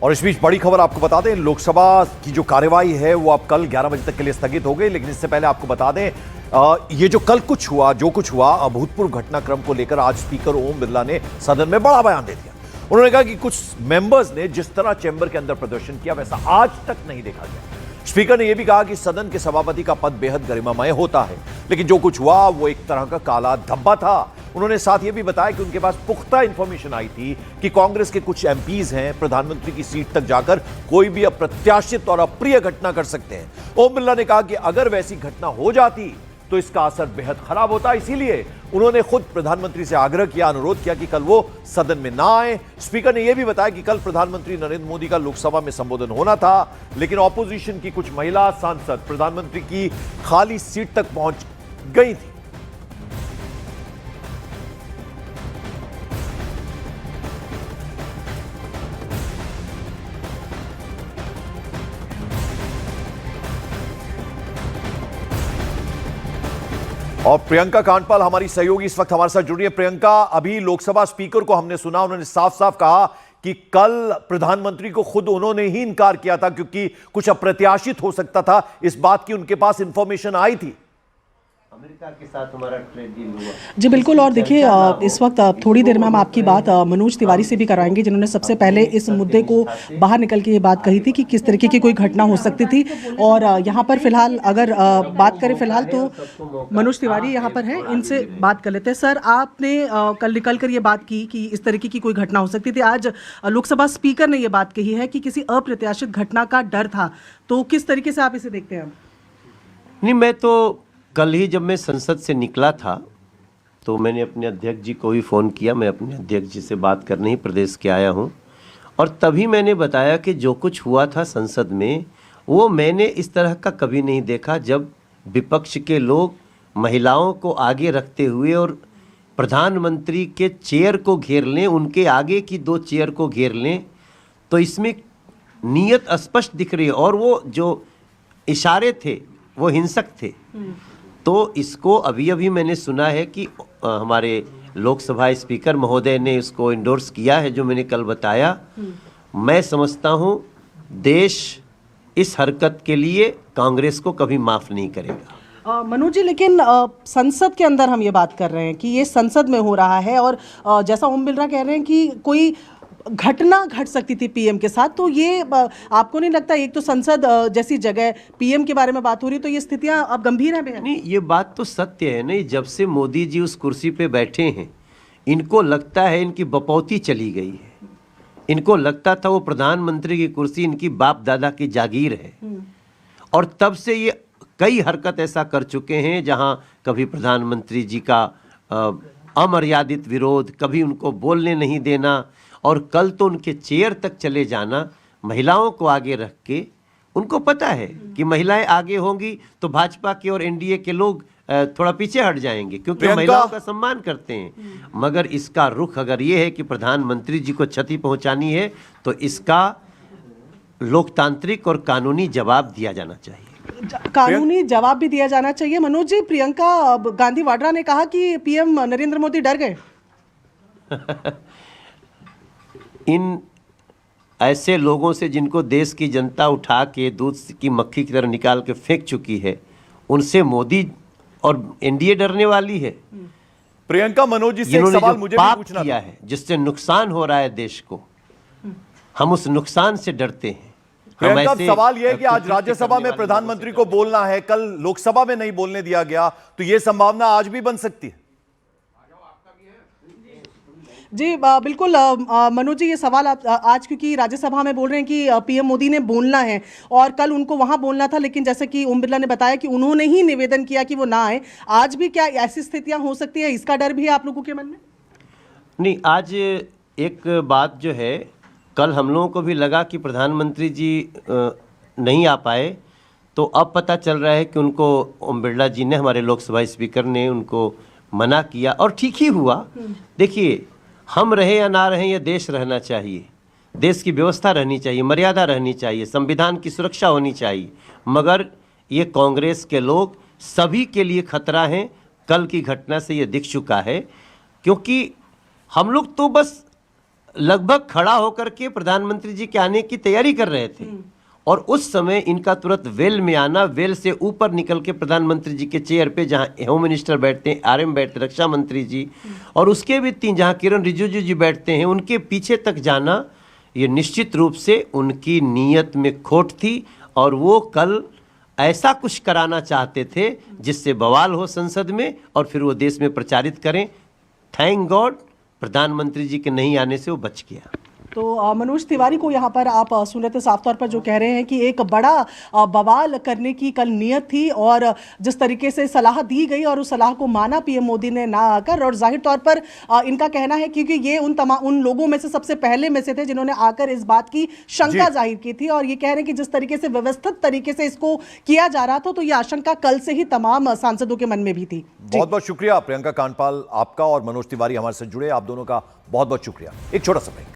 और इस बीच बड़ी खबर आपको बता दें, लोकसभा की जो कार्यवाही है वो अब कल 11 बजे तक के लिए स्थगित हो गई। लेकिन इससे पहले आपको बता दें, ये जो कल जो कुछ हुआ अभूतपूर्व घटनाक्रम को लेकर आज स्पीकर ओम बिरला ने सदन में बड़ा बयान दे दिया। उन्होंने कहा कि कुछ मेंबर्स ने जिस तरह चैंबर के अंदर प्रदर्शन किया वैसा आज तक नहीं देखा गया। स्पीकर ने यह भी कहा कि सदन के सभापति का पद बेहद गरिमामय होता है, लेकिन जो कुछ हुआ वो एक तरह का काला धब्बा था। उन्होंने साथ ये भी बताया कि उनके पास पुख्ता इंफॉर्मेशन आई थी कि कांग्रेस के कुछ एमपीज हैं प्रधानमंत्री की सीट तक जाकर कोई भी अप्रत्याशित और अप्रिय घटना कर सकते हैं। ओम बिरला ने कहा कि अगर वैसी घटना हो जाती तो इसका असर बेहद खराब होता, इसीलिए उन्होंने खुद प्रधानमंत्री से आग्रह किया, अनुरोध किया कि कल वो सदन में ना आए। स्पीकर ने यह भी बताया कि कल प्रधानमंत्री नरेंद्र मोदी का लोकसभा में संबोधन होना था, लेकिन ऑपोजिशन की कुछ महिला सांसद प्रधानमंत्री की खाली सीट तक पहुंच गई थी। और प्रियंका कांडपाल हमारी सहयोगी इस वक्त हमारे साथ जुड़ी है। प्रियंका, अभी लोकसभा स्पीकर को हमने सुना, उन्होंने साफ साफ कहा कि कल प्रधानमंत्री को खुद उन्होंने ही इनकार किया था क्योंकि कुछ अप्रत्याशित हो सकता था, इस बात की उनके पास इंफॉर्मेशन आई थी। अमेरिका के साथ हमारा ट्रेड डील हुआ। जी बिल्कुल। और देखिए, इस वक्त थोड़ी देर में हम आपकी बात मनोज तिवारी से भी कराएंगे, जिन्होंने सबसे पहले इस मुद्दे को बाहर निकल के ये बात कही थी कि किस तरीके की कोई घटना हो सकती थी। और यहाँ पर फिलहाल अगर बात करें फिलहाल तो मनोज तिवारी यहाँ पर हैं, इनसे बात कर लेते हैं। सर, आपने कल निकल कर ये बात की कि इस तरीके की कोई घटना हो सकती थी। आज लोकसभा स्पीकर ने ये बात कही है कि किसी अप्रत्याशित घटना का डर था, तो किस तरीके से आप इसे देखते हैं? नहीं, मैं तो कल ही जब मैं संसद से निकला था तो मैंने अपने अध्यक्ष जी को भी फ़ोन किया। मैं अपने अध्यक्ष जी से बात करने ही प्रदेश के आया हूं, और तभी मैंने बताया कि जो कुछ हुआ था संसद में वो मैंने इस तरह का कभी नहीं देखा, जब विपक्ष के लोग महिलाओं को आगे रखते हुए और प्रधानमंत्री के चेयर को घेर लें, उनके आगे की 2 चेयर को घेर लें, तो इसमें नीयत स्पष्ट दिख रही है। और वो जो इशारे थे वो हिंसक थे। तो इसको अभी अभी मैंने सुना है कि हमारे लोकसभा स्पीकर महोदय ने इसको इंडोर्स किया है, जो मैंने कल बताया। मैं समझता हूं देश इस हरकत के लिए कांग्रेस को कभी माफ़ नहीं करेगा। मनोज जी, लेकिन संसद के अंदर हम ये बात कर रहे हैं कि ये संसद में हो रहा है, और जैसा ओम बिरला कह रहे हैं कि कोई घटना घट सकती थी पीएम के साथ, तो ये आपको नहीं लगता, एक तो संसद जैसी जगह, पीएम के बारे में बात हो रही, तो ये स्थितियां अब गंभीर हैं? नहीं, ये बात तो सत्य है। नहीं, जब से मोदी जी उस कुर्सी पे बैठे हैं, इनको लगता है इनकी बपौती चली गई है। इनको लगता था वो प्रधानमंत्री की कुर्सी इनकी बाप दादा की जागीर है, और तब से ये कई हरकत ऐसा कर चुके हैं जहां कभी प्रधानमंत्री जी का अमर्यादित विरोध, कभी उनको बोलने नहीं देना, और कल तो उनके चेयर तक चले जाना, महिलाओं को आगे रख के। उनको पता है कि महिलाएं आगे होंगी तो भाजपा के और एनडीए के लोग थोड़ा पीछे हट जाएंगे, क्योंकि महिलाओं का सम्मान करते हैं। मगर इसका रुख अगर ये है कि प्रधानमंत्री जी को क्षति पहुंचानी है, तो इसका लोकतांत्रिक और कानूनी जवाब दिया जाना चाहिए। कानूनी जवाब भी दिया जाना चाहिए। मनोज जी, प्रियंका गांधी वाड्रा ने कहा कि पीएम नरेंद्र मोदी डर गए। इन ऐसे लोगों से जिनको देश की जनता उठा के दूध की मक्खी की तरह निकाल के फेंक चुकी है, उनसे मोदी और एनडीए डरने वाली है? प्रियंका, मनोज जी से एक सवाल मुझे भी पूछना किया है, जिससे नुकसान हो रहा है देश को, हम उस नुकसान से डरते हैं। प्रियंका, सवाल यह है कि आज राज्यसभा में प्रधानमंत्री को बोलना है, कल लोकसभा में नहीं बोलने दिया गया, तो यह संभावना आज भी बन सकती है? जी बिल्कुल। मनोज जी, ये सवाल आप आज क्योंकि राज्यसभा में बोल रहे हैं कि पीएम मोदी ने बोलना है, और कल उनको वहां बोलना था, लेकिन जैसे कि ओम बिरला ने बताया कि उन्होंने ही निवेदन किया कि वो ना आए। आज भी क्या ऐसी स्थितियां हो सकती है? इसका डर भी है आप लोगों के मन में? नहीं, आज एक बात जो है, कल हम लोगों को भी लगा कि प्रधानमंत्री जी नहीं आ पाए, तो अब पता चल रहा है कि उनको ओम बिरला जी ने, हमारे लोकसभा स्पीकर ने उनको मना किया, और ठीक ही हुआ। देखिए, हम रहे या ना रहे, ये देश रहना चाहिए, देश की व्यवस्था रहनी चाहिए, मर्यादा रहनी चाहिए, संविधान की सुरक्षा होनी चाहिए। मगर ये कांग्रेस के लोग सभी के लिए खतरा हैं। कल की घटना से ये दिख चुका है, क्योंकि हम लोग तो बस लगभग खड़ा होकर के प्रधानमंत्री जी के आने की तैयारी कर रहे थे और उस समय इनका तुरंत वेल में आना, वेल से ऊपर निकल के प्रधानमंत्री जी के चेयर पे जहां होम मिनिस्टर बैठते हैं, आरएम बैठते, रक्षा मंत्री जी और उसके भी 3 जहां किरण रिजिजू जी बैठते हैं, उनके पीछे तक जाना, ये निश्चित रूप से उनकी नीयत में खोट थी और वो कल ऐसा कुछ कराना चाहते थे जिससे बवाल हो संसद में और फिर वो देश में प्रचारित करें। थैंक गॉड प्रधानमंत्री जी के नहीं आने से वो बच गया। तो मनोज तिवारी को यहाँ पर आप सुन रहे थे, साफ तौर पर जो कह रहे हैं कि एक बड़ा बवाल करने की कल नियत थी और जिस तरीके से सलाह दी गई और उस सलाह को माना पीएम मोदी ने ना आकर, और जाहिर तौर पर इनका कहना है क्योंकि ये उन लोगों में से सबसे पहले में से थे जिन्होंने आकर इस बात की शंका जाहिर की थी और ये कह रहे हैं कि जिस तरीके से व्यवस्थित तरीके से इसको किया जा रहा था तो ये आशंका कल से ही तमाम सांसदों के मन में भी थी। बहुत बहुत शुक्रिया प्रियंका कांडपाल आपका और मनोज तिवारी हमारे साथ जुड़े, आप दोनों का बहुत बहुत शुक्रिया। एक छोटा सा ब्रेक।